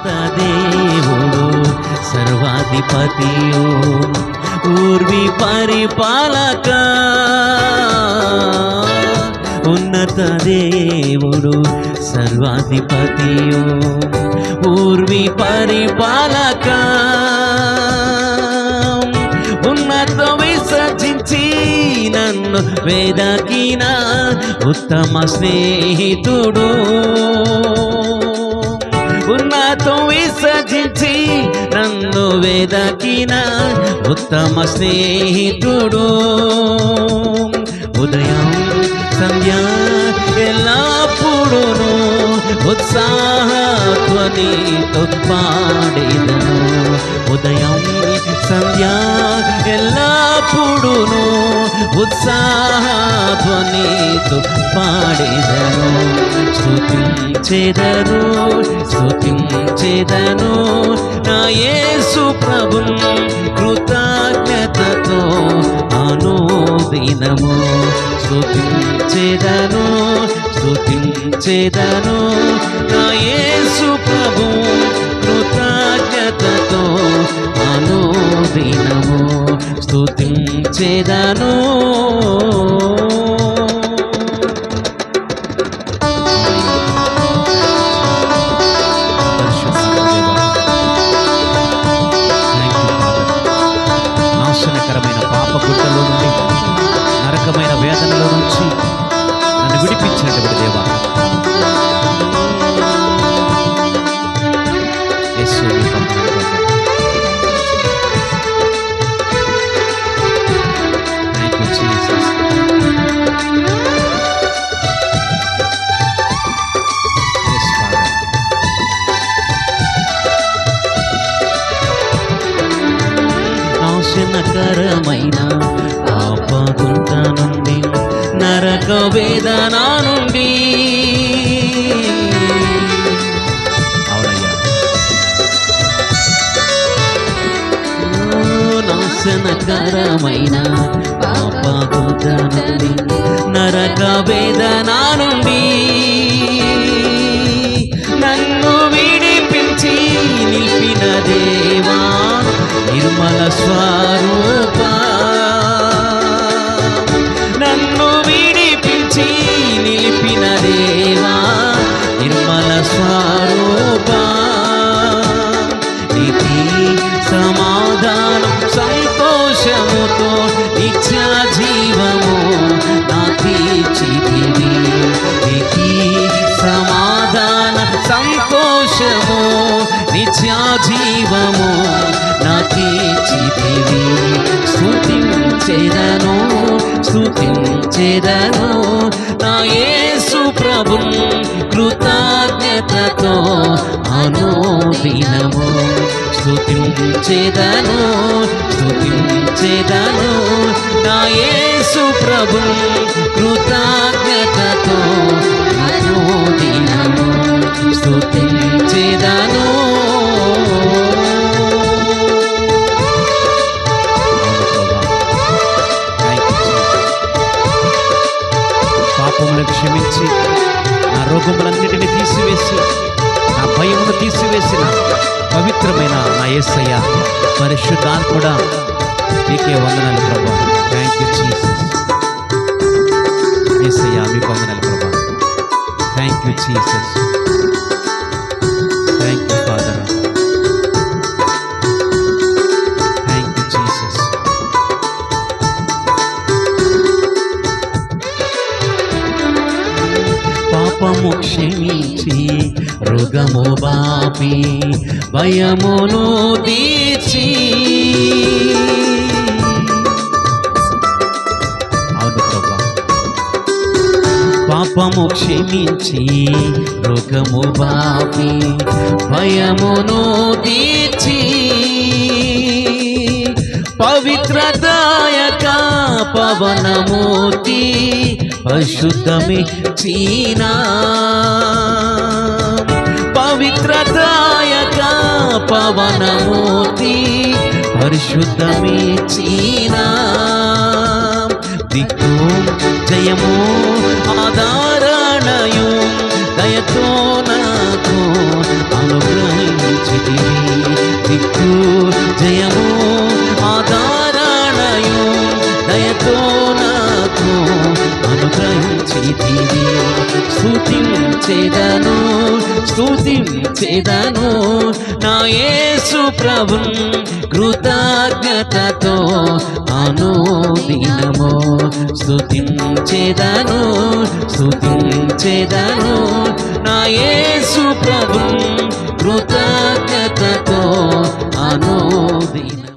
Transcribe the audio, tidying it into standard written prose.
ఉన్నత దేవుడు సర్వాధిపతియు ఊర్వి పరిపాలక ఉన్నత దేవుడు సర్వాధిపతియు ఊర్వి పరిపాలక ఉన్నత విసర్జించి నన్ను వేదకిన ఉత్తమ స్నేహితుడు ఉన్నతం విసర్జించి నన్ను వేదకిన ఉత్తమ స్నేహితుడు ఉదయం సంధ్య ఎల్లప్పుడూను ఉత్సాహధ్వనితో పాడేదను ఉదయం సంధ్య ఎల్లప్పుడూను ఉత్సాహధ్వనితో పాడేదను స్తుతించెదను స్తుతించెదను నా యేసు ప్రభున్ కృతజ్ఞతతో అనుదినము స్తుతించెదను స్తుతించెదను నా యేసు ప్రభు కృతజ్ఞతతో అనుదినము స్తుతించెదను నాశనకరమైన పాప గుట్టలో నుండి నరకమైన వేదనలో నుంచి నన్ను విడిపించినటువంటి దేవా యేసు నీ వందనాలు ప్రభు. Thank you, Jesus. Yes, Father. నాశనకరమైన పాప గుంట నుండి నరక వేదన నుండి అవునయ్యా నాశనకరమైన పాప గుంట నుండి నరక వేదన నుండి నన్ను విడిపించి నిలిపిన దేవా నిర్మల స్వరూప నన్ను విడిపించి నిలిపిన దేవా నిర్మల స్వరూప నీతి సమాధానం సంతోషముతో నిత్య జీవము నాకిచ్చితివి నీతి సమాధాన సంతోషము నిత్య జీవము నాకిచ్చితివి స్తుతించెదను స్తుతించెదను నా యేసు ప్రభున్ కృతజ్ఞతతో అనుదినము స్తుతించెదను స్తుతించెదను నా యేసు ప్రభున్ కృతజ్ఞతతో అనుదినము స్తుతించెదను పాపములను క్షమించి నా రోగములన్నిటినీ తీసివేసి నా భయమును తీసివేసిన పవిత్రమైన నా యేసయ్య పరిశుద్ధాత్ముడా నీకే వందనాలు ప్రభా. Thank you Jesus. యేసయ్య మీకు వందనాలు ప్రభా. Thank you Jesus. Thank you father. Thank you Jesus. పాపము క్షమించి రోగము బాపి భయమును తీర్చి అవును ప్రభా పాపము క్షమించి రోగము బాపి భయమును తీర్చి పవిత్రదాయక పవనమూర్తి పరిశుద్ధమిచ్చినా పవిత్రదాయక పవనమూర్తి పరిశుద్ధమిచ్చినా దిక్కు జయము ఆధారణయు దయతో నాకు అనుగ్రహించు దిక్కు జయము ఆధారణయు దయతో నాకు అనుగ్రహించితివి. స్తుతించెదను నా యేసు ప్రభున్ కృతజ్ఞతతో అనుదినము. స్తుతించెదను నా యేసు ప్రభున్ కృతజ్ఞతతో అనుదినము.